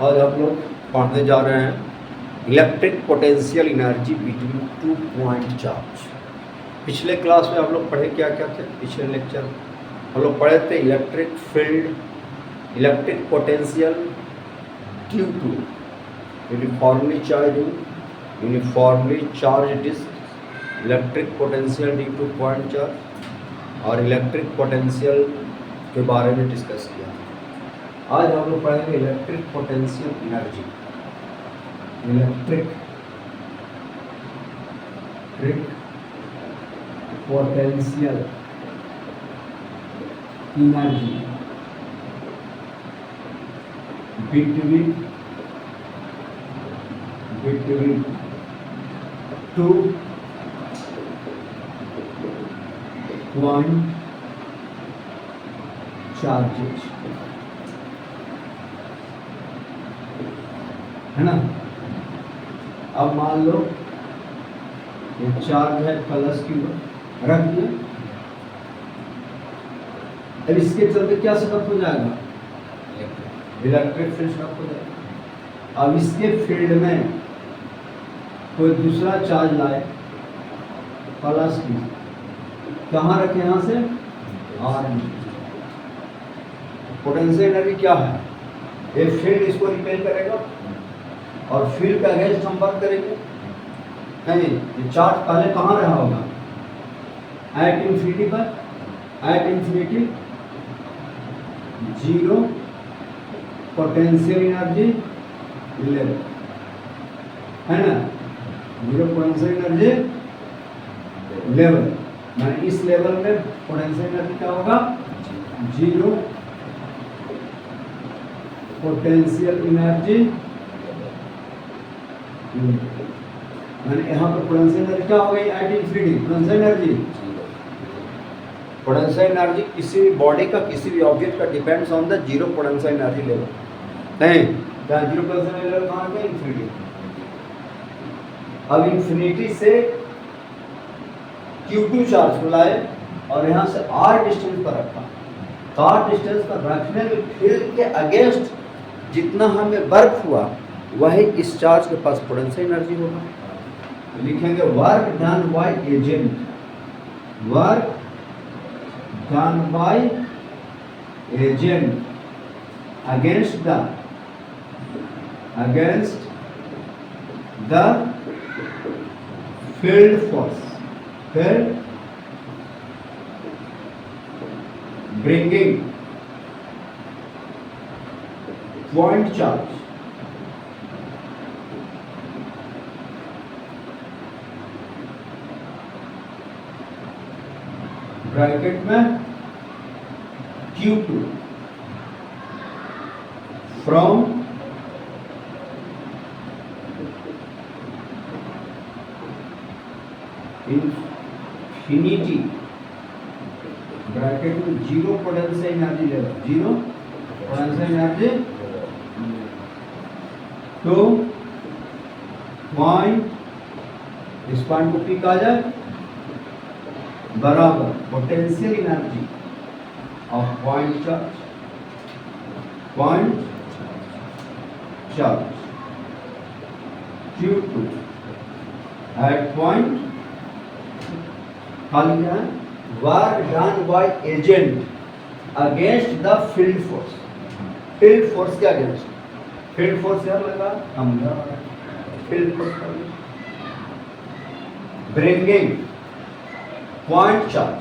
आज हम लोग पढ़ने जा रहे हैं electric potential energy between 2 point charge. पिछले क्लास में हम लोग पढ़े क्या क्या थे? पिछले लेक्चर हम लोग पढ़े थे electric field, electric potential due to uniformly charged disc, electric potential due to point charge और इलेक्ट्रिक पोटेंशियल के बारे में डिस्कस किया। आज हम लोग पढ़ेंगे electric potential energy, electric potential energy between 2 point charges, है ना। अब मान लो ये चार्ज है प्लस की ओर रख दिया, अब इसके चलते क्या सेटअप हो जाएगा? इलेक्ट्रिक फील्ड सेटअप हो जाएगा। अब इसके फील्ड में कोई दूसरा चार्ज लाए प्लस की, कहाँ रखे? यहाँ से आर में। पोटेंशियल एनर्जी क्या है? ये फील्ड इसको रिपेल करेगा और फील्ड का अगेंस्ट हम वर्क करेंगे। नहीं, ये चार्ज पहले कहाँ रहा होगा? एट इंफिनिटी पर, at infinity zero potential energy level, है ना। जीरो पोटेंशियल एनर्जी लेवल माने इस लेवल में पोटेंशियल एनर्जी क्या होगा? जीरो पोटेंशियल एनर्जी, माने यहाँ पर पोटेंशियल एनर्जी क्या हो गई? At infinity potential energy. Potential energy किसी भी बॉडी का, किसी भी ऑब्जेक्ट का depends on the zero potential energy level. नहीं, क्या जीरो पोटेंशियल लेवल कहाँ गया? इंफिनिटी। अब इंफिनिटी से Q2 चार्ज को लाए और यहाँ से R डिस्टेंस पर रखा, तो R डिस्टेंस पर रखने में फील्ड के अगेंस्ट जितना हमें वर्क हुआ वही इस चार्ज के पास पोटेंशियल एनर्जी होगा। लिखेंगे work done by agent, work done by agent against the field force, field bringing point charge bracket में Q2 फ्रॉम इंफिनिटी ब्रैकेट में zero potential energy level, zero potential energy तो point, इस point को P कहा जाए, बराबर potential energy of point charge Q2 at point खाली है work done by agent against the field force. Field force के अगेंस्ट, फील्ड फोर्स क्या लगा? हम field force bringing point charge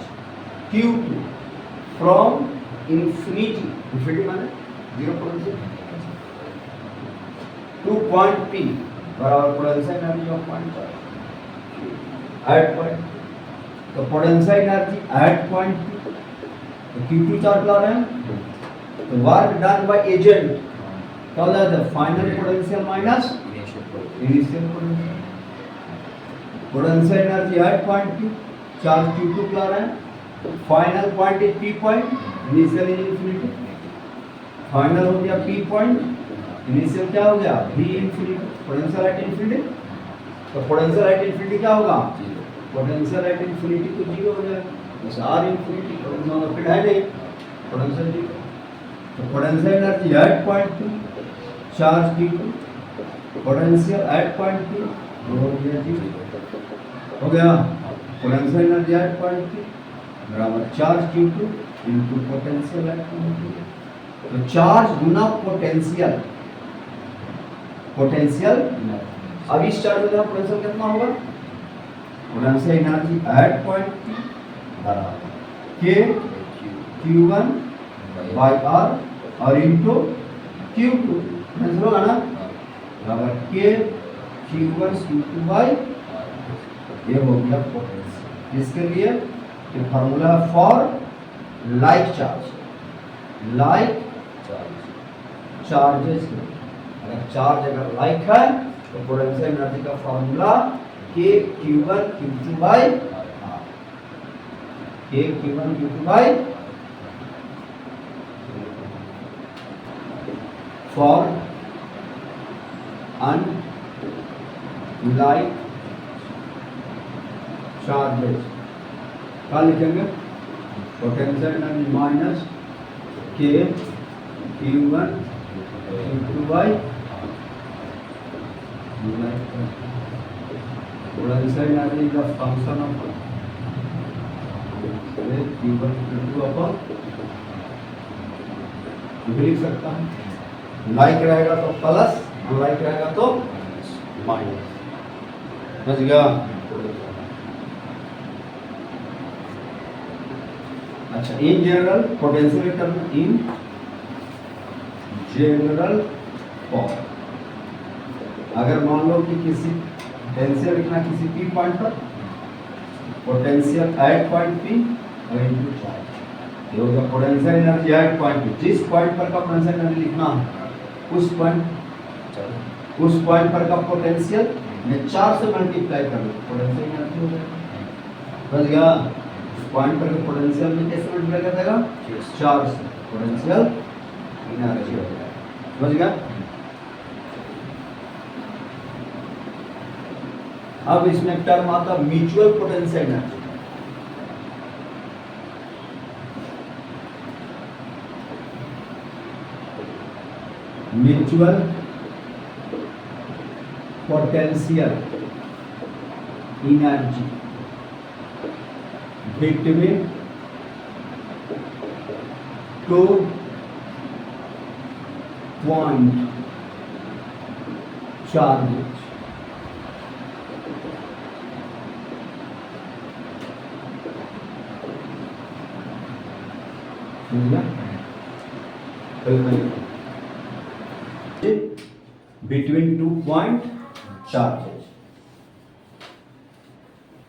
Q2 from infinity, infinity माने zero potential, to point P बराबर potential energy of point charge at point. तो potential energy at point P, तो Q2 charge ला रहे हैं, तो वर्क डन बाय एजेंट क्या हो जाता है? Final potential minus initial potential. Potential energy at point P, charge Q2 ला रहे हैं, final point is P point, initial is infinity. Final हो गया P पॉइंट, इनिशियल क्या हो गया? V infinity, potential at infinity. तो पोटेंशियल एट इंफिनिटी क्या होगा? पोटेंशियल एट इंफिनिटी तो जीरो हो जाएगा, बस R इंफिनिटी फिर है नहीं पोटेंशियल जीरो। तो potential energy at point 2 charge Q2 potential at point P हो गया potential energy at point P बराबर charge Q2 into potential at point P। तो चार्ज गुना पोटेंशियल अब इस चार्ज का पोटेंशियल कितना होगा potential energy at point P बराबर K Q1 बाई R और इनटू Q2 पोटेंशियल होगा ना बराबर K Q1 Q2 बाई ये हो गया पोटेंशियल। इसके लिए ये फार्मूला फॉर लाइक चार्जेस अगर चार्ज अगर लाइक है तो पोटेंशियल एनर्जी का formula K Q1 Q2 by R K Q1 Q2 by for unlike charges क्या लिखेंगे potential energy minus K Q1 Q2 by potential energy का फंक्शन ऑफ Q1 Q2 अपन लिख सकता है लाइक रहेगा तो प्लस लाइक रहेगा तो माइनस समझ गया। अच्छा in general potential term in general form अगर मान लो कि किसी पोटेंशियल लिखना किसी P पॉइंट पर पोटेंशियल एट पॉइंट P और इनटू चार्ज ये होगा potential energy at point P जिस पॉइंट पर का पोटेंशियल एनर्जी लिखना है उस पॉइंट पर का पोटेंशियल में 4 से मल्टीप्लाई कर लो पोटेंशियल एनर्जी हो जाएगा समझ गया। पॉइंट पर का पोटेंशियल में कैसे मल्टीप्लाई कर देगा 4 से पोटेंशियल एनर्जी हो जाएगा समझ गया। अब इसमें एक टर्म आता है mutual potential energy mutual potential energy between two point charges between 2 point charges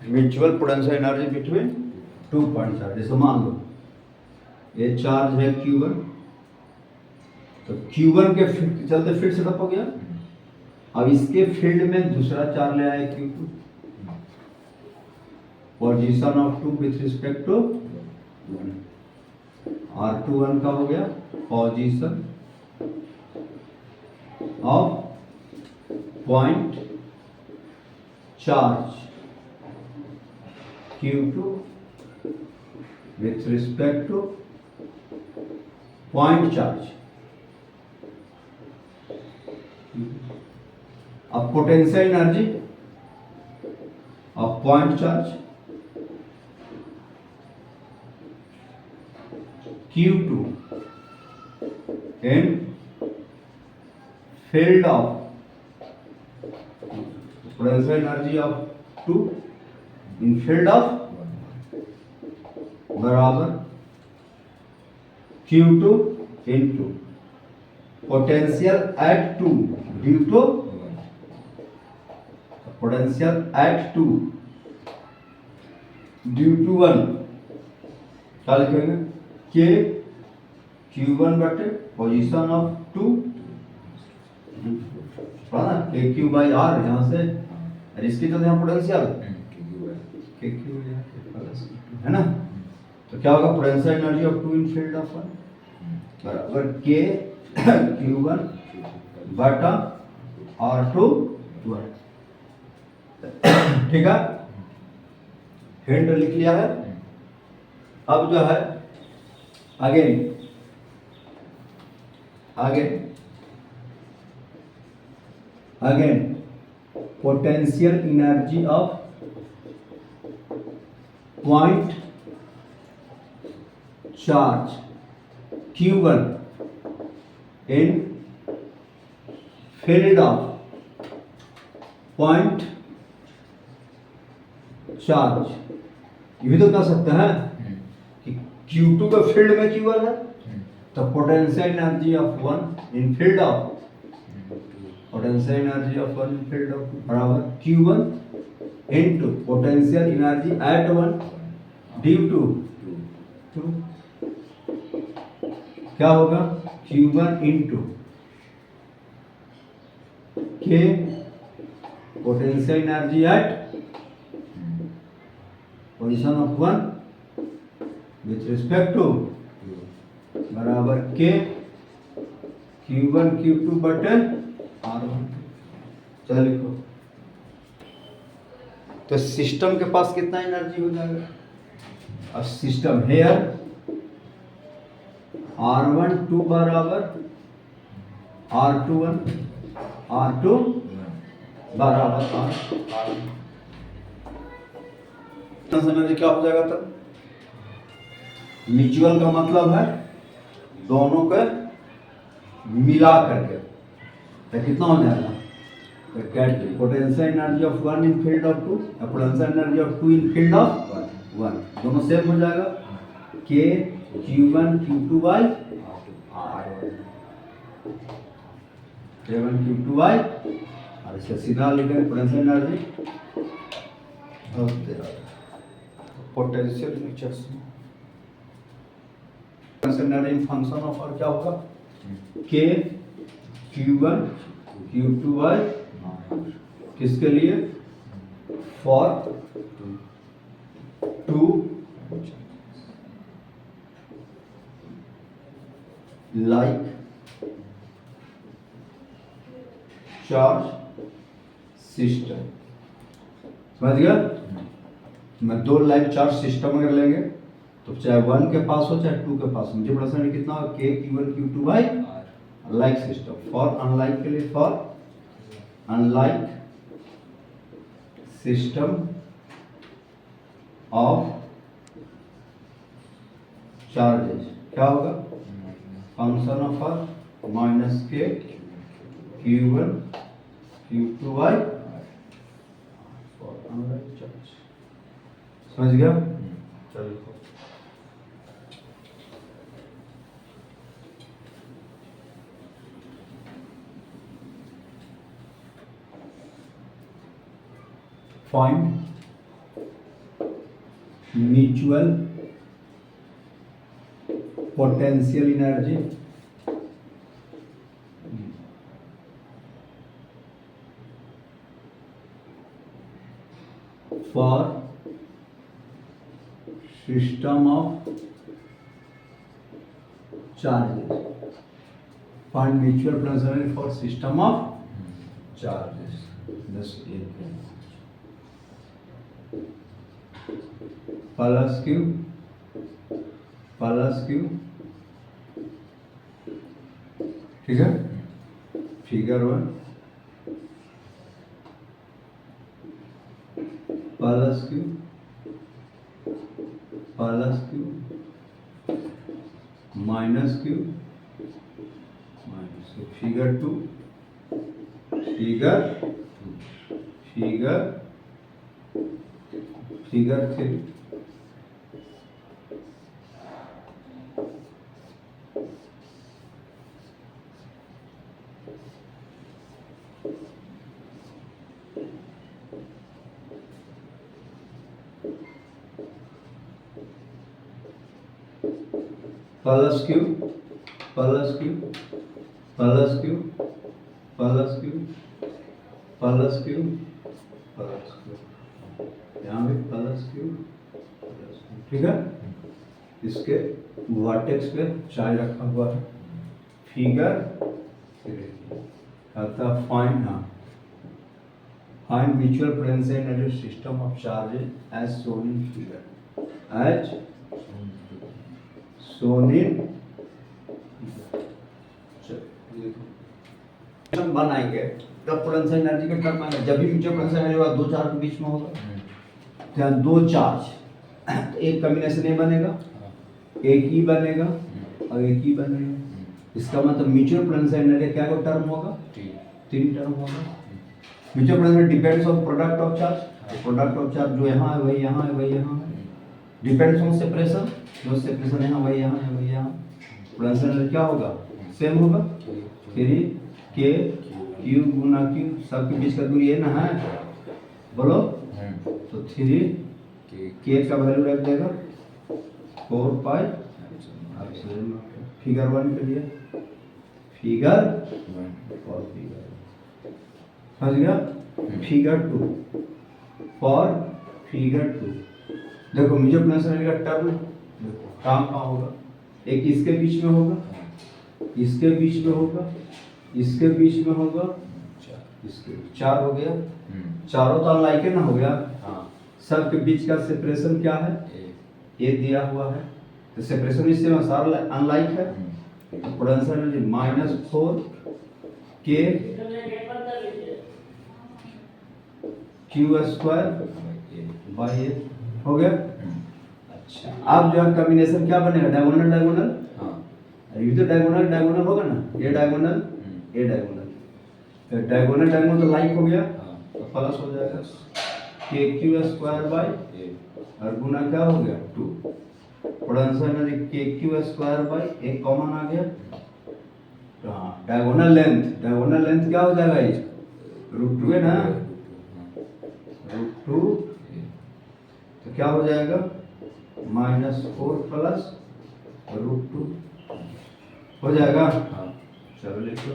mutual potential energy between 2 point charges. जैसे मान लो ये चार्ज है Q1 तो Q1 के चलते फील्ड सेटअप हो गया। अब इसके फील्ड में दूसरा चार्ज ले आए Q2 position of 2 with respect to R21 का हो गया position of point charge Q2 with respect to point charge। अब potential energy of point charge Q2 in field of potential energy of 2 in field of बराबर Q2 into potential at 2 due to potential at 2 due to 1 क्या लिखेंगे K Q1 बटे position of 2 पता K Q by R यहाँ से और इसकी तो यहाँ पोटेंशियल K Q है ना तो क्या होगा potential energy of 2 in field of 1 बराबर K Q1 बटा R2 ठीक है हिंट लिख लिया है। अब जो है आगे again potential energy of point charge Q1 in field of point charge. ये भी तो कह सकते हैं कि Q2 का फील्ड में Q1 है, तो potential energy of one in field of potential energy of one in field of बराबर Q1 into potential energy at one due to क्या होगा Q1 into k potential energy at position of one with respect to बराबर k Q1 Q2 बटे R1। चलो लिखो, तो system के पास कितना एनर्जी हो जाएगा? अब सिस्टम हेयर R12 बराबर R21 R2 बराबर R। एनर्जी क्या हो जाएगा तब? म्यूचुअल का मतलब है दोनों को मिला करके, तो कितना हो जाएगा? Potential energy of one in field of two, potential energy of two in field of one, दोनों सेम हो जाएगा। के Q1 Q2 by K1 Q2 by और इसे सीधा लिखेंगे potential energy potential energy function of और क्या होगा? के Q1 Q2 बाई किसके लिए? For two like charge system. समझ गया? मैं दो लाइक चार्ज सिस्टम अगर लेंगे तो चाहे वन के पास हो चाहे टू के पास हो, मुझे प्रश्न कितना होगा? K Q1 Q2 by like system. For unlike के लिए for unlike system of charges क्या होगा? फंक्शन ऑफ आर माइनस के Q1 Q2 by for unlike charge. समझ गया? चलिए find mutual potential energy for system of charges. Find mutual potential energy for system of charges. This plus Q ठीक है। Figure one plus Q minus Q minus Q. Figure two figure three plus Q plus Q plus Q plus Q plus Q plus Q, यहाँ भी plus Q ठीक है। इसके vertex पे charge रखा हुआ है। फिगर कहता find find mutual potential energy system of charges as shown in figure as shown in बनाएंगे तब पोटेंशियल एनर्जी का टर्म आएगा। जब भी म्यूचुअल पोटेंशियल एनर्जी होगा दो चार्ज के बीच में होगा, तो यहाँ दो चार्ज, तो एक कॉम्बिनेशन ए बनेगा, एक ही बनेगा और एक ही बनेगा। इसका मतलब म्यूचुअल पोटेंशियल एनर्जी क्या को टर्म होगा, तीन टर्म होगा। Mutual potential depends on product of charge, product of charge जो यहाँ है वही यहाँ है, वही यहाँ है। डिपेंड्स ऑन सेपरेशन, जो सेपरेशन यहाँ वही यहाँ है, वही यहाँ। पोटेंशियल एनर्जी क्या होगा, सेम होगा। 3 k q गुना q, सबके बीच का दूरी ये ना है, बोलो। तो 3 k का वैल्यू रख देगा 4 पाई। फिगर 1 के लिए फिगर और फिगर समझ गया। फिगर 2 फॉर फिगर 2 देखो म्यूचुअल पोटेंशियल एनर्जी का टर्म देखो काम कहाँ होगा, एक इसके बीच में होगा, इसके बीच में होगा, इसके बीच में होगा, इसके 4 हो गया। चारों तो अनलाइक है ना, हो गया। सब के बीच का सेपरेशन क्या है, ए दिया हुआ है, तो सेपरेशन इससे सारा अनलाइक है। तो potential energy -4 k q square by a हो गया। अच्छा अब जो है कॉम्बिनेशन क्या बनेगा, डायगोनल डायगोनल। ये तो डायगोनल डायगोनल होगा ना, ये डायगोनल ये डायगोनल, तो डायगोनल डायगोनल तो लाइक हो गया, तो प्लस हो जाएगा k q स्क्वायर बाई और गुना क्या हो गया 2। Potential energy k q square by एक कॉमन आ गया। तो हाँ डायगोनल लेंथ क्या हो जाएगा, ये √2 है ना, √2 तो क्या हो जाएगा -4 प्लस √2 हो जाएगा। चलो लिखो।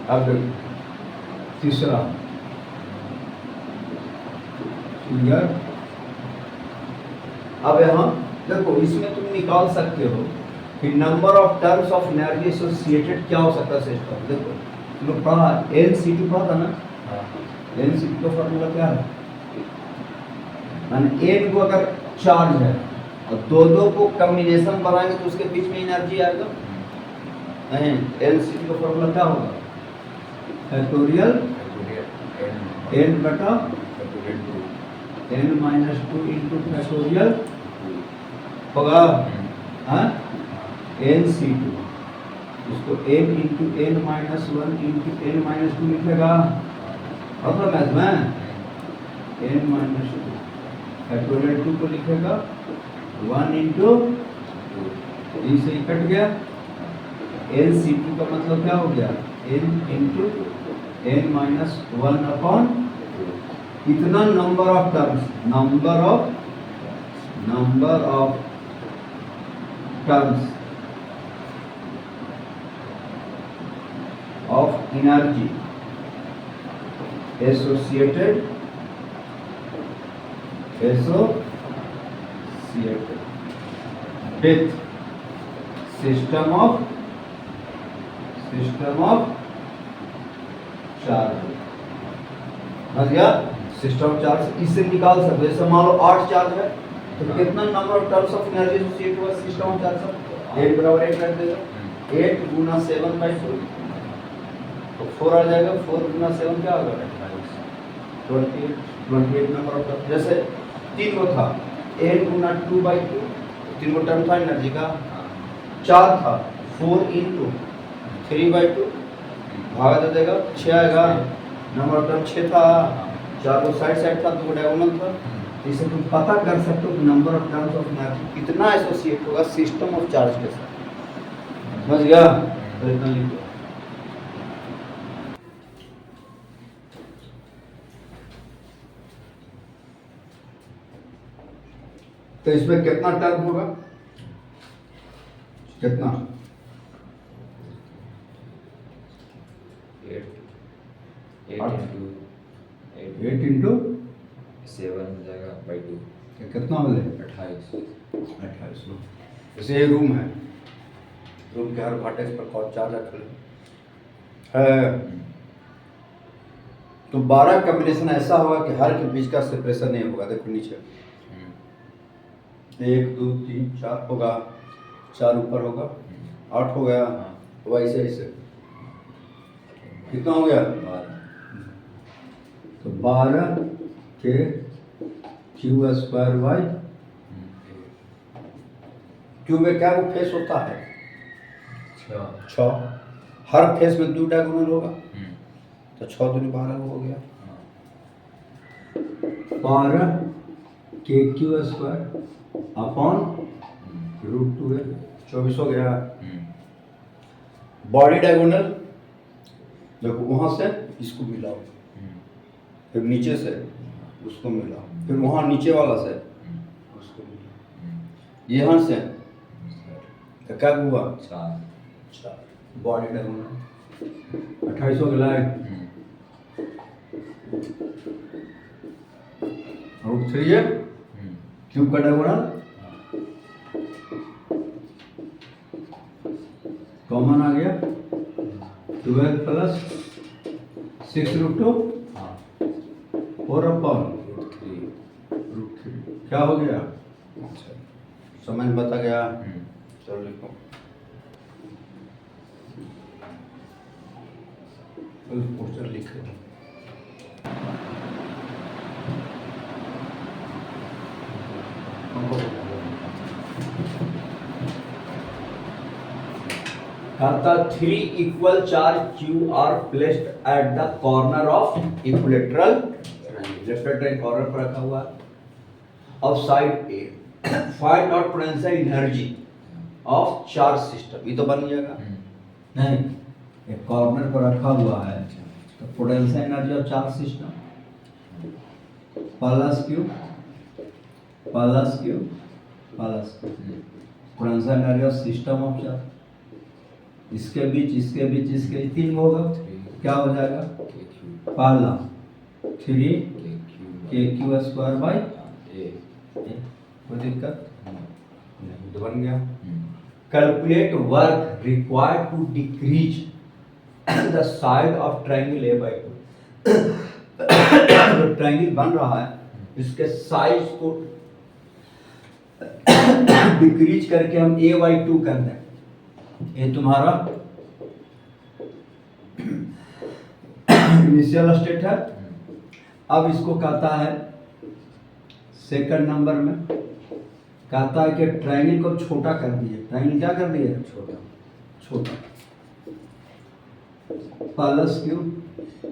अब तीसरा फिगर। अब यहाँ देखो इसमें तुम निकाल सकते हो कि number of terms of energy associated क्या हो सकता है सिस्टम। देखो तुम लोग पढ़ा NC2 पढ़ा था ना, NC2 का फॉर्मूला क्या है, माने n को अगर चार्ज है और दो को कॉम्बिनेशन बनाएंगे तो उसके बीच में एनर्जी आएगा। नहीं NC2 का फॉर्मूला क्या होगा, फैक्टोरियल n बटा n माइनस 2 इंटू फैक्टोरियल होगा। हाँ NC2 उसको n into n minus 1 into n minus 2 लिखेगा, और मैथ में n माइनस 2 फैक्टोरियल 2 को लिखेगा 1 इंटू 2 से कट गया। NC2 का मतलब क्या हो गया, n into n minus 1 upon इतना number of terms, number of terms of energy associated with system of charge. समझ गया, सिस्टम चार्ज इससे निकाल सकते हो। जैसे मान लो 8 चार्ज है तो कितना number of terms of energy associated हुआ सिस्टम ऑफ चार्ज, 8 बराबर 8 रख देगा, 8 गुना 7/4 तो 4 आ जाएगा, 4 गुना 7 क्या होगा 28 नंबर ऑफ टर्म। जैसे 3 को था n गुना 2/2, 3 को टर्म था एनर्जी का, 4 था 4 इंटू 3/2 भागा दे देगा 6 आएगा, नंबर ऑफ टर्म 6 था, 4 को साइड था, 2 को डायगोनल था। इसे तुम पता कर सकते हो number of terms of energy कितना एसोसिएट होगा सिस्टम ऑफ चार्ज के साथ। समझ गया, तो इतना लिख दो। तो इसमें कितना टर्म होगा, कितना 8 इंटू 7 हो जाएगा बाई 2, कितना हो जाएगा 28। जैसे ये रूम है, रूम के हर वर्टेक्स पर कौन चार्ज रख है, तो 12 कॉम्बिनेशन ऐसा होगा कि हर के बीच का सेपरेशन नहीं होगा। देखो नीचे 1 2 3 4 होगा, 4 ऊपर होगा, 8 हो गया, वैसे ऐसे कितना हो गया? 12 तो 12 के क्यू स्क्वायर बाई क्यू में क्या वो फेस होता है? 6। हर फेस में 2 डायगोनल होगा, तो 6 दूनी 12 हो गया। 12 के क्यू स्क्वायर अपॉन √2 है, 24 हो गया। बॉडी डायगोनल देखो, वहां से इसको मिलाओ, फिर नीचे से उसको मिलाओ, फिर वहां नीचे वाला से उसको मिलाओ, यहाँ से तो क्या हुआ? 4। बॉडी डायगोनल 28 हो गया। √3 है क्यूब का डायगोनल कॉमन आ गया, 12 प्लस 6√2 4 अपॉन √3 क्या हो गया? समझ में बता गया? चलो लिखो, पोस्टर लिखे कहता 3 equal charge Q R placed at the corner of equilateral left hand corner पर रखा हुआ of side A. Find out potential energy of charge system. ये तो बन जाएगा नहीं, एक कॉर्नर पर रखा हुआ है, तो potential energy of charge system plus Q potential energy of system of charge, इसके बीच 3 होगा, क्या हो जाएगा? पहला 3 के क्यू स्क्वायर बाई कोई दिक्कत नहीं, तो बन गया। Calculate work required to decrease the side of triangle A by 2। जो ट्रायंगल बन रहा है इसके साइज को डिक्रीज करके हम a/2 कर दें। ये तुम्हारा इनिशियल स्टेट है। अब इसको कहता है सेकंड नंबर में, कहता है कि ट्रायंगल को छोटा कर दिए। ट्रायंगल क्या कर दिए? छोटा प्लस क्यू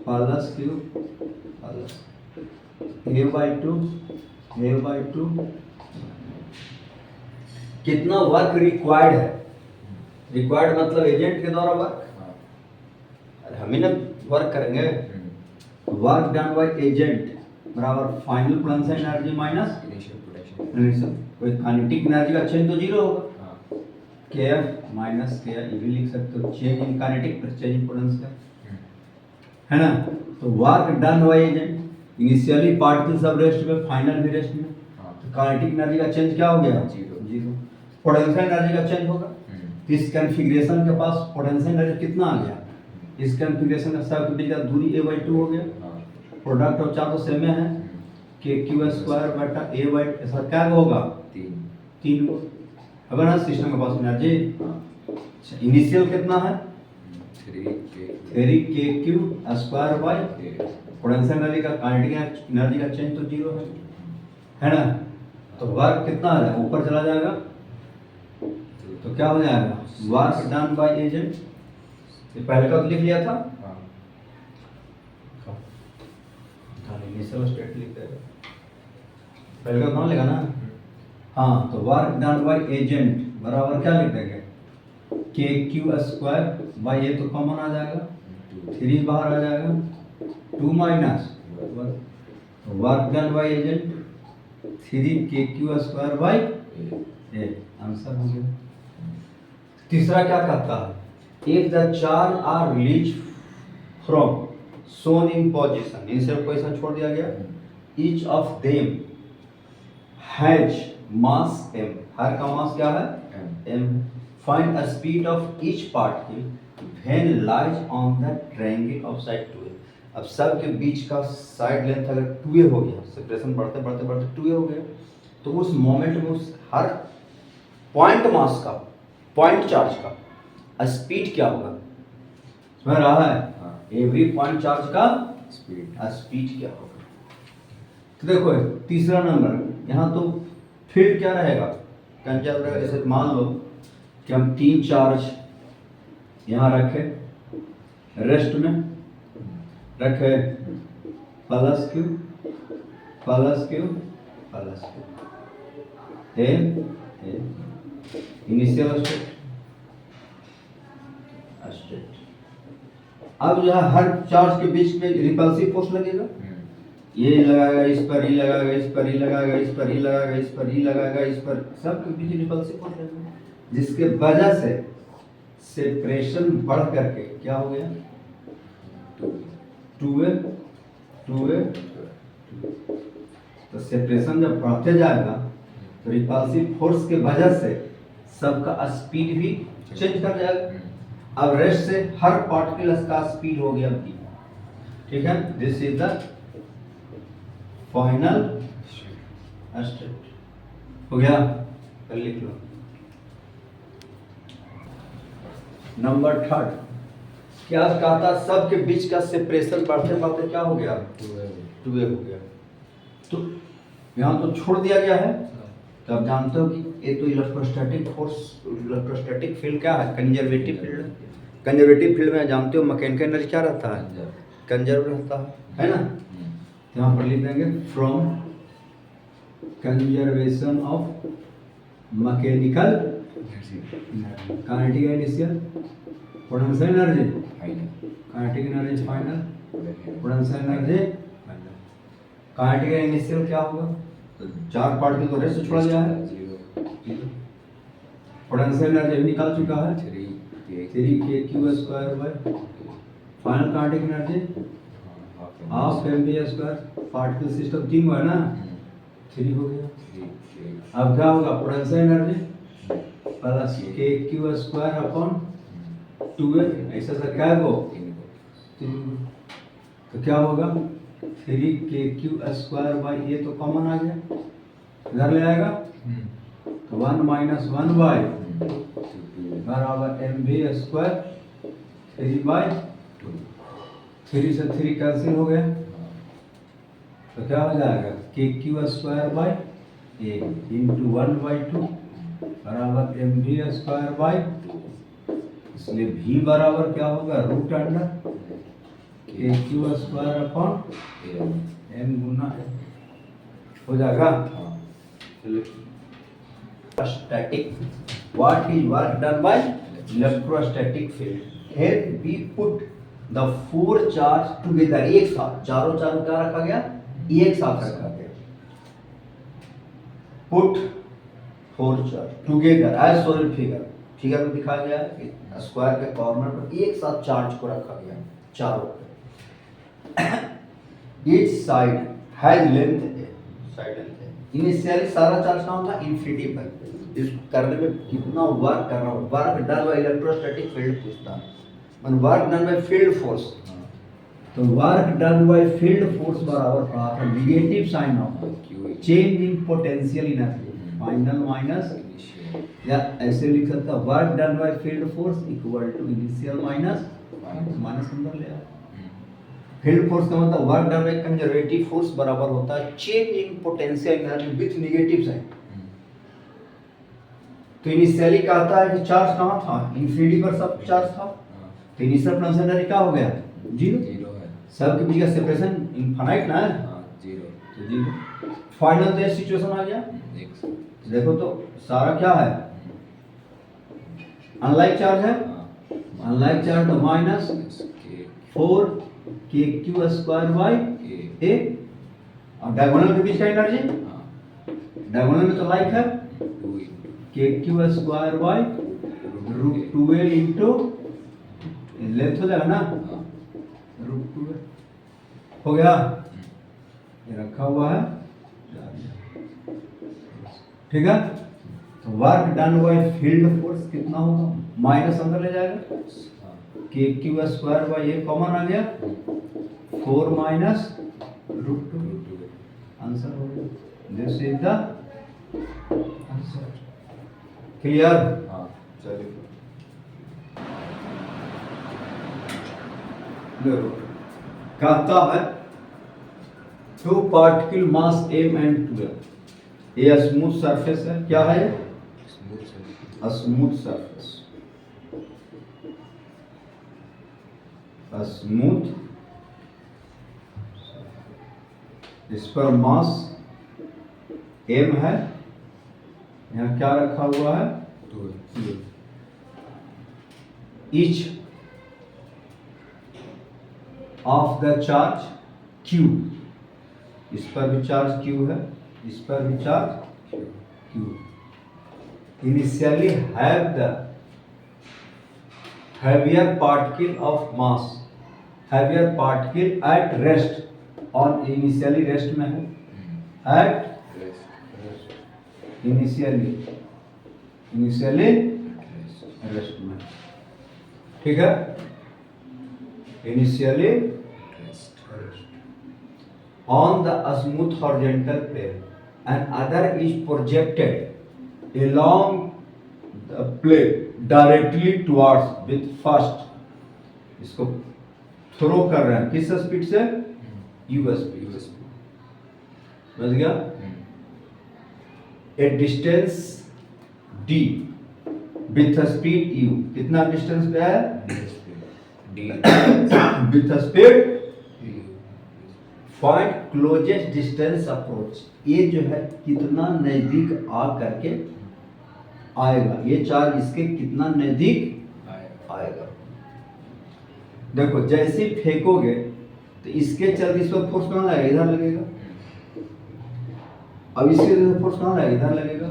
a/2 कितना वर्क रिक्वायर्ड है? रिक्वायर्ड मतलब एजेंट के द्वारा वर्क, अरे हम ही ना वर्क करेंगे। वर्क डन बाय एजेंट बराबर final potential energy minus initial. कोई काइनेटिक एनर्जी का चेंज तो 0 होगा, kf माइनस k, ये भी लिख सकते हो, change in kinetic plus change in potential, है ना। तो work done by agent initially particle सब रेस्ट में, फाइनल भी रेस्ट में, तो काइनेटिक एनर्जी का चेंज क्या हो गया? 0। पोटेंशियल एनर्जी का चेंज होगा। इस कॉन्फ़िगरेशन के पास पोटेंशियल एनर्जी कितना आ गया? इस कॉन्फ़िगरेशन का सब के बीच का दूरी a/2 हो गया। प्रोडक्ट ऑफ चारों सेम है, के क्यू स्क्वायर बटा a/2 ऐसा क्या होगा? 3 को। अब ना सिस्टम के पास एनर्जी इनिशियल कितना है? 3 k Q square bye potential energy का काइनेटिक एनर्जी का चेंज तो 0 है ना। तो वर्क कितना है? ऊपर चला जाएगा, तो क्या हो जाएगा? वर्क डन बाय एजेंट, ये पहले का तो लिख लिया था, इनिशियल स्टेट लिख देगा, पहले का कौन लेगा ना। हाँ, तो वर्क डन बाय एजेंट बराबर क्या लिख देंगे? के क्यू स्क्वायर बाय, ये तो कॉमन आ जाएगा, 3 बाहर आ जाएगा, 2 minus work done by agent 3 k Q square by A. Answer हो गया। तीसरा क्या कहता है? If the charge are release from shown in position, इनसे पोजीशन छोड़ दिया गया, each of them has mass m, हर का मास क्या है? m। find a speed of each particle when lies on the triangle of side 2a। अब सब के बीच का साइड लेंथ अगर 2a हो गया, सेपरेशन बढ़ते बढ़ते बढ़ते 2a हो गया, तो उस मोमेंट में उस हर पॉइंट मास का, पॉइंट चार्ज का स्पीड क्या होगा? समझ रहा है? एवरी पॉइंट चार्ज का स्पीड स्पीड क्या होगा। तो देखो तीसरा नंबर, यहाँ तो फील्ड क्या रहेगा, कंजर्व रहेगा। जैसे मान लो कि हम 3 चार्ज यहाँ रखे, रेस्ट में रखे plus Q plus Q plus q, a initial state. अब जो है हर चार्ज के बीच में रिपल्सिव फोर्स लगेगा, ये लगाएगा इस पर, ही लगाएगा इस पर, ही लगाएगा इस पर, ही लगाएगा इस पर, ही लगाएगा इस पर, सब के बीच रिपल्सिव फोर्स लगेगा, जिसके वजह से सेपरेशन बढ़ करके क्या हो गया, 2a। तो सेपरेशन जब बढ़ते जाएगा तो रिपल्सिव फोर्स के वजह से सबका स्पीड भी चेंज कर जाएगा। अब रेस्ट से हर पार्टिकल का स्पीड हो गया v, ठीक है। This is the final state, हो गया, कर लिख लो। नंबर 3, क्या कहता, सबके बीच का सेपरेशन बढ़ते बढ़ते क्या हो गया, 2a हो गया। तो यहाँ तो छोड़ दिया गया है, तो आप जानते हो कि ये तो इलेक्ट्रोस्टैटिक फोर्स, इलेक्ट्रोस्टैटिक फील्ड क्या है, कंजर्वेटिव फील्ड। कंजर्वेटिव फील्ड में जानते हो मैकेनिकल एनर्जी क्या रहता है, कंजर्व रहता है ना। यहाँ पर लिख देंगे from conservation of mechanical kinetic initial potential energy, kinetic energy final, potential energy final. Kinetic initial क्या होगा, तो 4 पार्टिकल को रेस्ट छोड़ा गया है, पोटेंशियल एनर्जी निकाल चुका है 3kq² bye final kinetic energy half mv²। Particle system 3 है ना, 3 हो गया। अब क्या होगा, potential energy plus kq² upon 2a, ऐसा सर क्या है वो, तो क्या होगा 3kq² बाई, ये तो कॉमन आ गया, इधर ले आएगा, तो 1 - 1 बाई बराबर mv², 3/2, 3 से 3 कैंसिल हो गया, तो क्या हो जाएगा kq² बाई a इंटू 1/2 बराबर mv²/2। इसलिए v बराबर क्या होगा, root under kq² upon m गुना हो जाएगा। Static, what is work done by electrostatic field, here we put the 4 charge together, एक साथ, चारों चारों क्या रखा गया, एक साथ रखा गया, put 4 charge together as shown figure, figure में दिखाया गया है, स्क्वायर के कॉर्नर पर एक साथ चार्ज को रखा गया चारों पे। each side has length a, side length है। इनिशियली सारा चार्ज कहाँ था, इन्फिनिटी पर। इसको करने में कितना वर्क करना, work done by electrostatic field पूछता है, मतलब work done by field force. तो work done by field force बराबर पड़ा था negative sign of change in potential energy, final minus, या ऐसे लिख सकता work done by field force equal to initial minus minus अंदर ले आया। फील्ड फोर्स का मतलब work done by conservative force बराबर होता है change in potential energy with negative sign. तो इनिशियली कहता है कि चार्ज कहाँ था, इन्फिनिटी पर सब चार्ज था, तो इनिशियल पोटेंशियल एनर्जी क्या हो गया, 0 है। सब के बीच का सेपरेशन इनफाइनाइट ना है, 0, तो 0। फाइनल तो ये सिचुएशन आ गया, देखो तो सारा क्या है, अनलाइक चार्ज है, अनलाइक चार्ज तो माइनस 4kq² बाई a, और डायगोनल के बीच का एनर्जी, डायगोनल में तो लाइक है kq² by √2a into length हो जाएगा ना, √2a हो गया, ये रखा हुआ है, ठीक है। तो work done by field force कितना होगा, माइनस अंदर ले जाएगा, kq² बाई a कॉमन आ गया, 4 माइनस √2, आंसर हो गया। This is the answer. Clear, हाँ चलिए। देखो कहता है two particle mass m and 2m, ये स्मूथ सरफेस है, क्या है? स्मूथ से स्मूथ सरफेस, स्मूथ, इस पर मास m है, यहाँ क्या रखा हुआ है? 2 each of the charge q, इस पर भी चार्ज q है, इस पर भी charge q, initially have the heavier particle of mass, heavier particle at rest, और initially rest में है, at initially rest में, ठीक है? Initially on the smooth horizontal plane and other is projected along the plane directly towards with first, इसको throw कर रहे हैं किस स्पीड से? u स्पीड, समझ गया? ए distance d with speed u, कितना डिस्टेंस पे है? With speed find closest distance approach, ये जो है कितना नजदीक आ करके आएगा, ये चार्ज इसके कितना नजदीक आएगा। देखो जैसे ही फेंकोगे तो इसके चलते इस पर फोर्स कहाँ लगेगा? इधर लगेगा। अब इसके फोर्स कहाँ लगेगा? इधर लगेगा।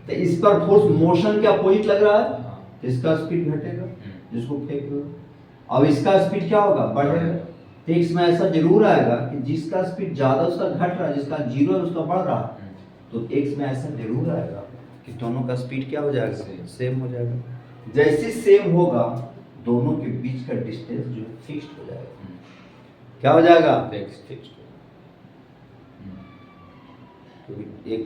तो इस पर फोर्स मोशन के अपोजिट लग रहा है, इसका स्पीड घटेगा जिसको फेंकोगे। अब इसका स्पीड क्या होगा? बढ़ेगा। तो इसमें ऐसा जरूर आएगा कि जिसका स्पीड ज्यादा उसका घट रहा है, जिसका जीरो है उसका बढ़ रहा है। तो एक्स में ऐसा जरूर आएगा कि दोनों का स्पीड क्या हो जाएगा? सेम हो जाएगा। जैसे सेम होगा दोनों के बीच का डिस्टेंस जो फिक्स्ड हो जाएगा। क्या हो जाएगा? फिक्स्ड। तो एक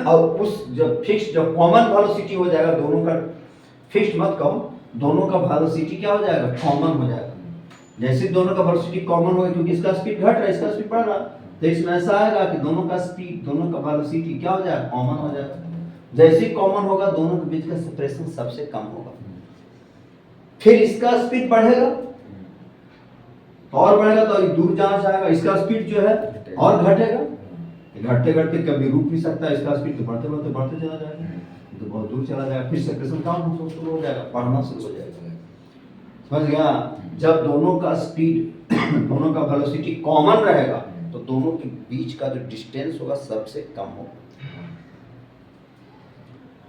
और उस जब फिक्स्ड जब कॉमन वेलोसिटी हो जाएगा दोनों का, फिक्स्ड मत कहो, दोनों का वेलोसिटी क्या हो जाएगा? कॉमन हो जाएगा। जैसे दोनों का वेलोसिटी कॉमन होगा क्योंकि इसका स्पीड घट रहा है, इसका स्पीड बढ़ रहा है, तो इसमें ऐसा आएगा कि दोनों का स्पीड, दोनों का वेलोसिटी क्या हो जाएगा? कॉमन हो जाएगा। जैसे ही कॉमन होगा दोनों के बीच का सेपरेशन सबसे कम होगा। फिर इसका स्पीड बढ़ेगा और बढ़ेगा तो दूर जाना चाहेगा, इसका स्पीड जो है और घटेगा। घटते घटते कभी रुक नहीं सकता, इसका स्पीड तो बढ़ते बढ़ते बढ़ते चला जाएगा, तो बहुत दूर चला जाएगा। फिर सेपरेशन कम शुरू हो जाएगा, बढ़ना शुरू हो जाएगा। समझ गया? जब दोनों का स्पीड दोनों का वेलोसिटी कॉमन रहेगा तो दोनों के बीच का जो डिस्टेंस होगा सबसे कम होगा।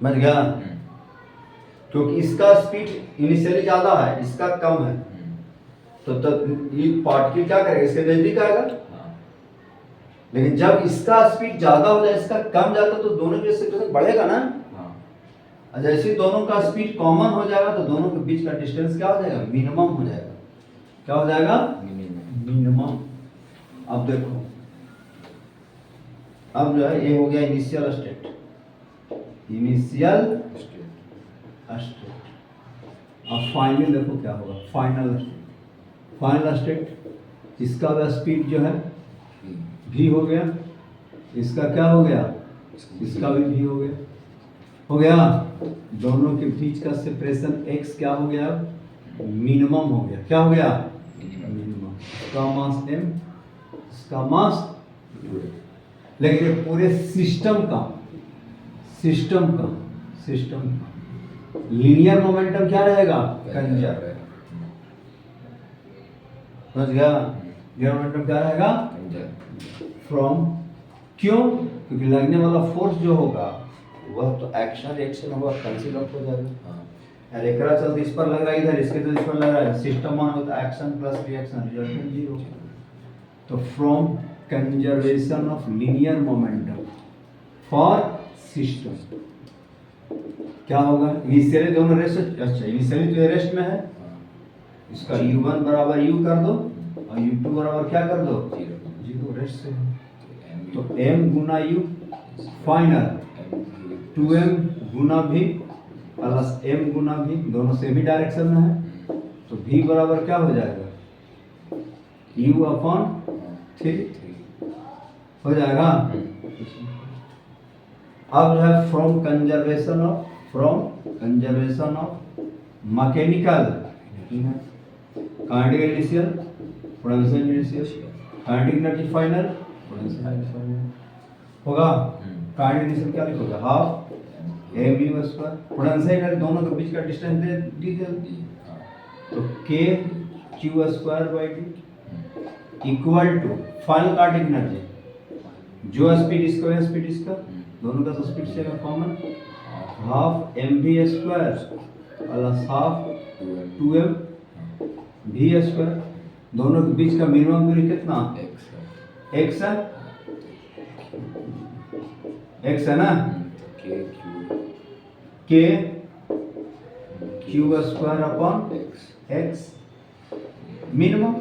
समझ गया? क्योंकि इसका स्पीड इनिशियली ज्यादा है, इसका कम है, तो ये पार्टिकल क्या करेगा? इसके नजदीक आएगा। लेकिन जब इसका स्पीड ज्यादा हो जाए, इसका कम जाता तो दोनों के सेपरेशन बढ़ेगा ना। जैसे ही दोनों का स्पीड कॉमन हो जाएगा तो दोनों के बीच का डिस्टेंस क्या हो जाएगा? मिनिमम हो जाएगा। क्या हो जाएगा? मिनिमम। अब देखो, अब जो है ये हो गया इनिशियल स्टेट, इनिशियल स्टेट। अब फाइनल देखो क्या होगा? फाइनल स्टेट, फाइनल स्टेट इसका स्पीड जो है v हो गया, इसका क्या हो गया? इसका भी v हो गया। हो गया? दोनों के बीच का सेपरेशन x क्या हो गया? मिनिमम हो गया। क्या हो गया? मिनिमम। इसका मास m, इसका मास 2। लेकिन ये पूरे सिस्टम का लीनियर मोमेंटम क्या रहेगा? कंजर्व। समझ गया? लीनियर मोमेंटम क्या रहेगा? फ्रॉम, क्यों? क्योंकि लगने वाला फोर्स जो होगा वह तो एक्शन रिएक्शन होगा, कैंसिल आउट हो जाएगा। और एकरा चलते इस पर लग रहा है इधर, इसके तो इस पर लग रहा है, सिस्टम मान होता है action plus reaction, resultant zero. तो from conservation of linear momentum for system क्या होगा? इनिशियली दोनों रेस्ट, अच्छा इनिशियली तो रेस्ट में है, इसका u1 बराबर u कर दो और u2 बराबर क्या कर दो? जीरो, रेस्ट से। तो m गुना u फाइनल 2m गुना v प्लस m गुना v, दोनों सेम ही डायरेक्शन में है, तो v बराबर क्या हो जाएगा, u अपॉन 3 हो जाएगा। अब जो है from conservation of mechanical kinetic initial potential initial kinetic energy final होगा। काइनेटिक इनिशियल क्या लिखोगे, half M U square, potential energy दोनों के बीच का डिस्टेंस दे दीजिए, तो k q square by D equal to final kinetic energy, जो स्पीड इसका स्पीड इसका दोनों का स्पीड से common, half M we square plus half 2m we square, दोनों के बीच का मिनिमम दूरी कितना, x है, x है ना, k q square upon x minimum,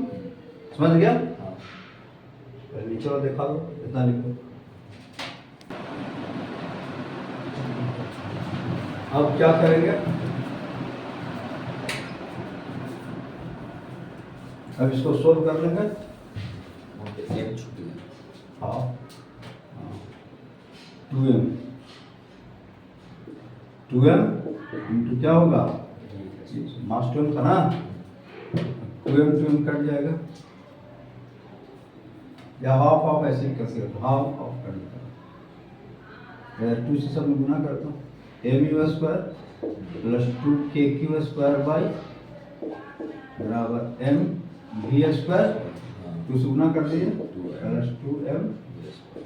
समझ गया। नीचे वाला देखा दो, इतना लिखो। अब क्या करेंगे, अब इसको सोल्व कर लेंगे। हाँ 2m इंटू क्या होगा, मास 2m था ना, 2m कट जाएगा, या हाफ हाफ ऐसे ही कर सकते, हाफ हाफ कर देता, 2 से सब में गुना करता हूँ, M U square plus 2 k Q square by बराबर एम वी स्क्वायर, 2 से गुना कर दिए plus 2m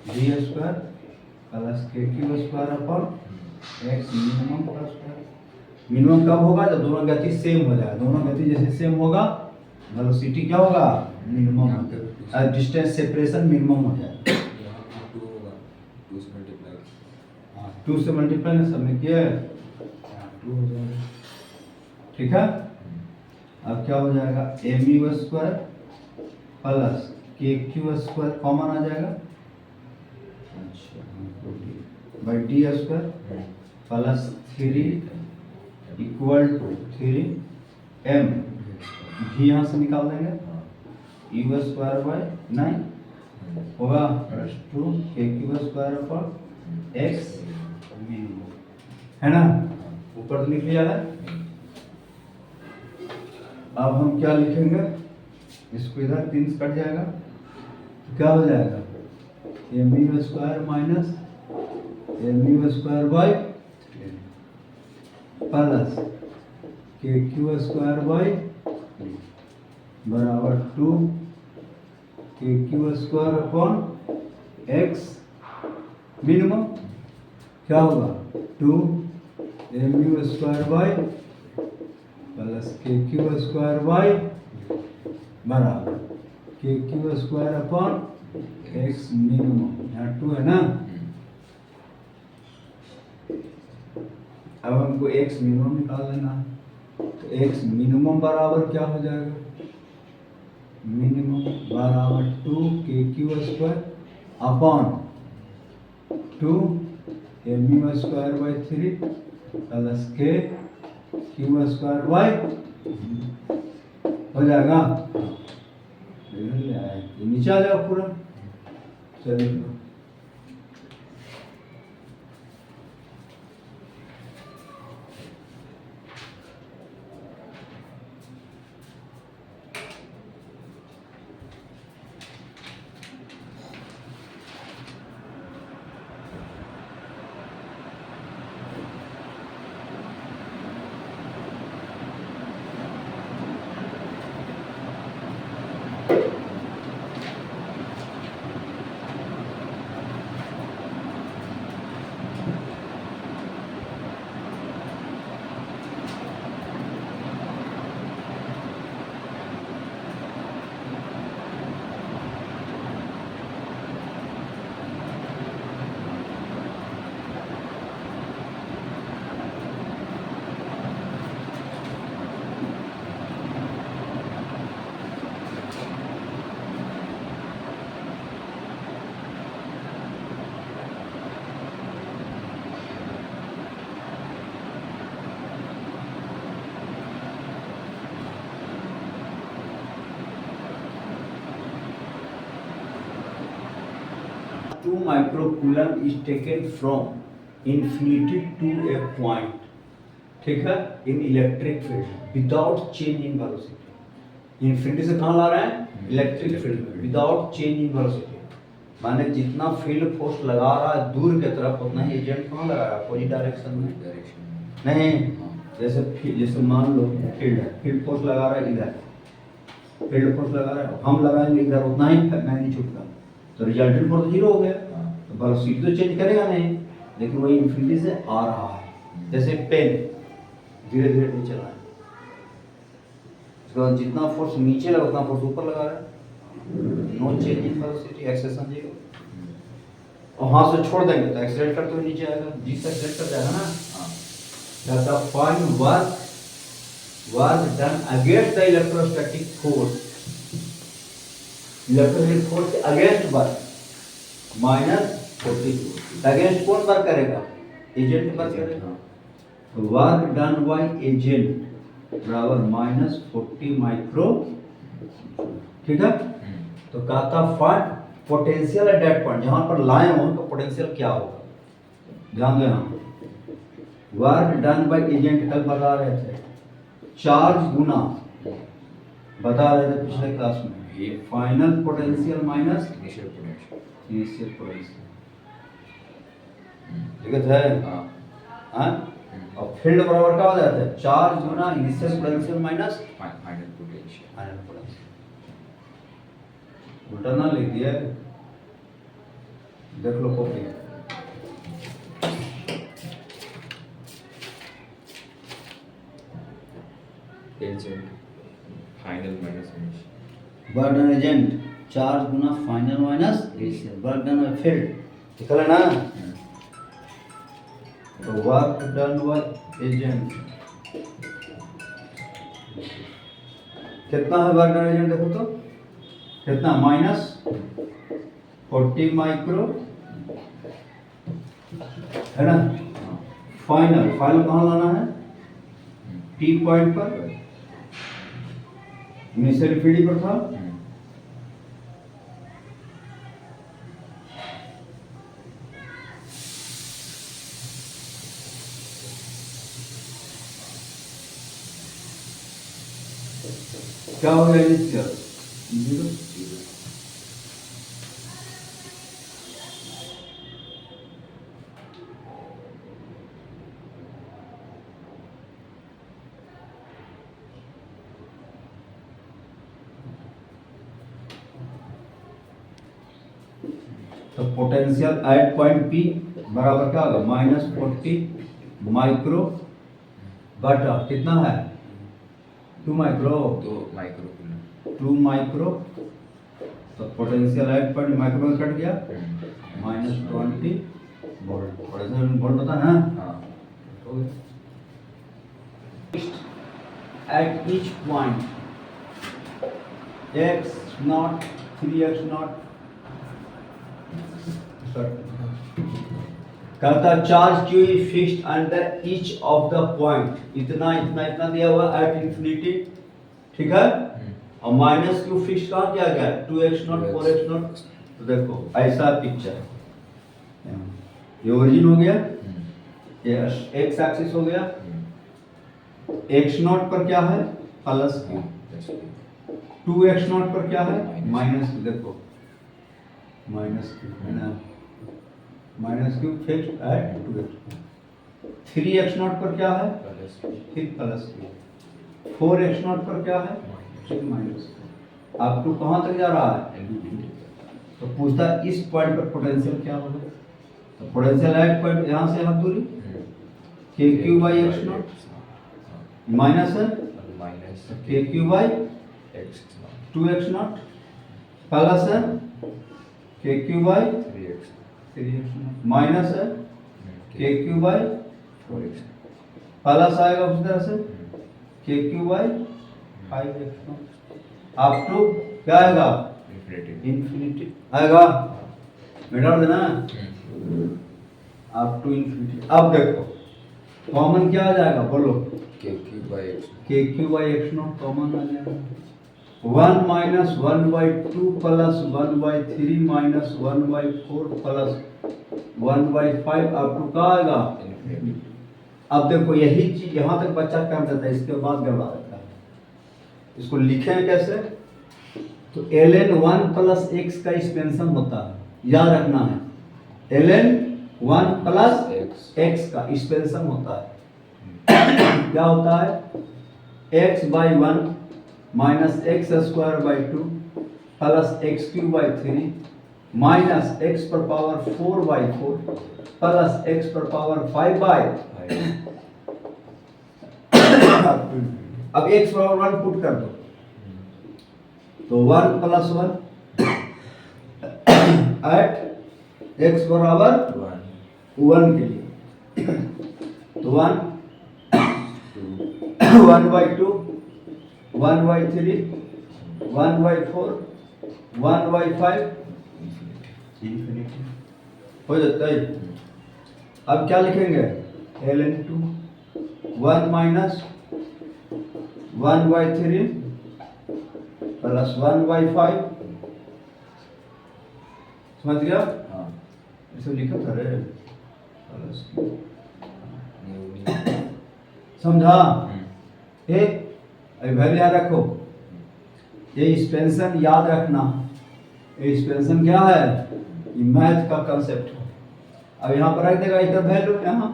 we square plus k Q square upon x minimum plus square. Minimum कब होगा, जब दोनों गति सेम हो जाए, दोनों गति जैसे सेम होगा वेलोसिटी क्या होगा, मिनिमम, डिस्टेंस सेपरेशन मिनिमम हो जाए। 2 से मल्टीप्लाई ने सब में किया है, 2 हो जाएगा, ठीक है। अब क्या हो जाएगा, M U square plus k Q square common आ जाएगा, by D square plus 3 equal to 3m भी यहाँ से निकाल देंगे, यू स्क्वायर बाई 9 होगा plus 2 k Q square upon x है ना, ऊपर लिख लिया है। अब हम क्या लिखेंगे, इसको इधर 3 से कट जाएगा, तो क्या हो जाएगा, M U square minus M U square by plus k Q square by बराबर 2 k Q square upon x minimum क्या होगा, 2 M U square by plus k Q square by बराबर k Q square upon x minimum, यहाँ 2 है ना। अब हमको x minimum निकाल लेना है, तो एक्स मिनिमम बराबर क्या हो जाएगा, मिनिमम बराबर 2 k Q square upon 2 M U square by 3 plus k Q square by हो जाएगा, ये नीचे आ जाएगा पूरा। चलिए 2 microcoulomb is taken from infinity to a point, ठीक है, in electric field without change in velocity. Infinity से कहाँ ला रहे हैं? इलेक्ट्रिक फील्ड में विदाउट चेंज इन वेलोसिटी। माने जितना फील्ड फोर्स लगा रहा है दूर की तरफ उतना ही एजेंट कहाँ लगा रहा है? अपोजिट डायरेक्शन में। नहीं, जैसे मान लो फील्ड है, फील्ड फोर्स लगा रहा है इधर, फील्ड फोर्स लगा रहा है, हम लगाएंगे इधर, उतना ही मैग्नीट्यूड का, तो रिजल्टेंट फोर्स जीरो हो गया। तो वेलोसिटी तो चेंज करेगा नहीं, लेकिन वही इंफिनिटी से आ रहा है। जैसे पेन धीरे धीरे नहीं चला है, तो जितना फोर्स नीचे लगा उतना फोर्स ऊपर लगा रहा है, no change in velocity, acceleration zero. और हाथ से छोड़ देंगे तो एक्सीलरेट करते हुए नीचे आएगा, जी से एक्सीलरेट कर जाएगा ना। The find work done against the electrostatic force, electrostatic force के अगेंस्ट वर्क -42। अगेंस्ट कौन वर्क करेगा? एजेंट वर्क करेगा। तो वर्क डन बाय एजेंट बराबर -40 माइक्रो, ठीक है। तो कहता find potential at that point, जहां पर लाए हो तो पोटेंशियल क्या होगा, ध्यान देना। वर्क डन बाय एजेंट कल बता रहे थे, चार्ज गुना बता रहे थे पिछले क्लास में, final potential minus initial potential, ठीक है। हाँ, और फील्ड बराबर क्या हो जाता है? चार्ज गुना initial potential minus final potential. उल्टा ना लिख दिया, देख लो copy. Final minus initial, work done agent charge गुना final minus initial, work done by field, निकल है ना। तो वर्क डन बाय एजेंट कितना है? वर्क डन एजेंट देखो तो कितना, -40 माइक्रो, है ना। फाइनल कहाँ लाना है? टी पॉइंट पर, इनिशियल फील्ड पर था, क्या हो गया? Initial zero. तो पोटेंशियल एट पॉइंट पी बराबर क्या होगा? -40 माइक्रो बटा कितना है? 2 माइक्रो, 2 माइक्रो। तो पोटेंशियल एट पॉइंट माइक्रो में कट गया, -20 वोल्ट। पोटेंशियल वोल्ट पता है ना। At each point x0 3x0 कहता charge Q is fixed under each of the point, इतना इतना इतना दिया हुआ एट इंफिनिटी, ठीक है। और माइनस क्यू फिक्स कहाँ किया गया? 2x0 4x0। तो देखो ऐसा पिक्चर, ये ओरिजिन हो गया, ये एक्स एक्सिस हो गया, x0 पर क्या है? प्लस क्यू, 2x0 पर क्या है? Minus Q. देखो माइनस क्यू है ना, minus Q fixed at 2x। 3x0 पर क्या है? फिर प्लस क्यू। 4x0 पर क्या है? फिर माइनस क्यू। आप टू कहाँ तक जा रहा है? तो पूछता है इस पॉइंट पर पोटेंशियल क्या होगा? तो पोटेंशियल एट पॉइंट यहाँ से यहाँ दूरी के q by x not minus है के क्यू बाई 2x0 प्लस है के क्यू बाई 3x0 माइनस है के क्यू बाई 4x प्लस आएगा उस तरह से के q by 5x0 up to क्या आएगा? इंफिनिटी आएगा। मिटा देना अप टू इंफिनिटी। अब देखो कॉमन क्या आ जाएगा? बोलो k q by x x0 common आ जाएगा। 1 minus 1/2 plus 1/3 minus 1/4 plus 1/5 up to का आएगा। इन्फिनिटी। अब देखो यही चीज यहाँ तक बच्चा कर देता है, इसके बाद गड़बड़ा देता है। इसको लिखें कैसे? तो ln 1 प्लस x का एक्सपेंशन होता है, याद रखना है। ln 1 प्लस x का एक्सपेंशन होता है। क्या होता है? x by 1 minus x square by 2 plus x cube by 3 minus x पर पावर 4/4 प्लस एक्स पर पावर 5/। अब x बराबर 1 पुट कर दो, तो 1 प्लस 1 एट x बराबर 1 के लिए, तो 1/2 1/3 1/4 1/5 हो जाता है। अब क्या लिखेंगे? ln 2 1 minus 1/3 plus 1/5। समझ गया? हाँ। इसे लिखा था रे, समझा? एक वैल्यू याद रखो, ये एक्सपेंशन याद रखना। ये एक्सपेंशन क्या है? ये मैथ का कंसेप्ट है। अब यहाँ पर रख देगा इधर वैल्यू, यहाँ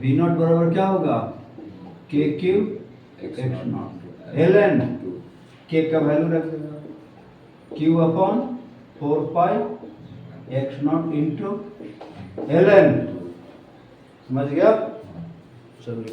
v नॉट बराबर क्या होगा? k cube x not ln k का वैल्यू रख देगा q upon 4 pi x not into ln। समझ गया? चलो।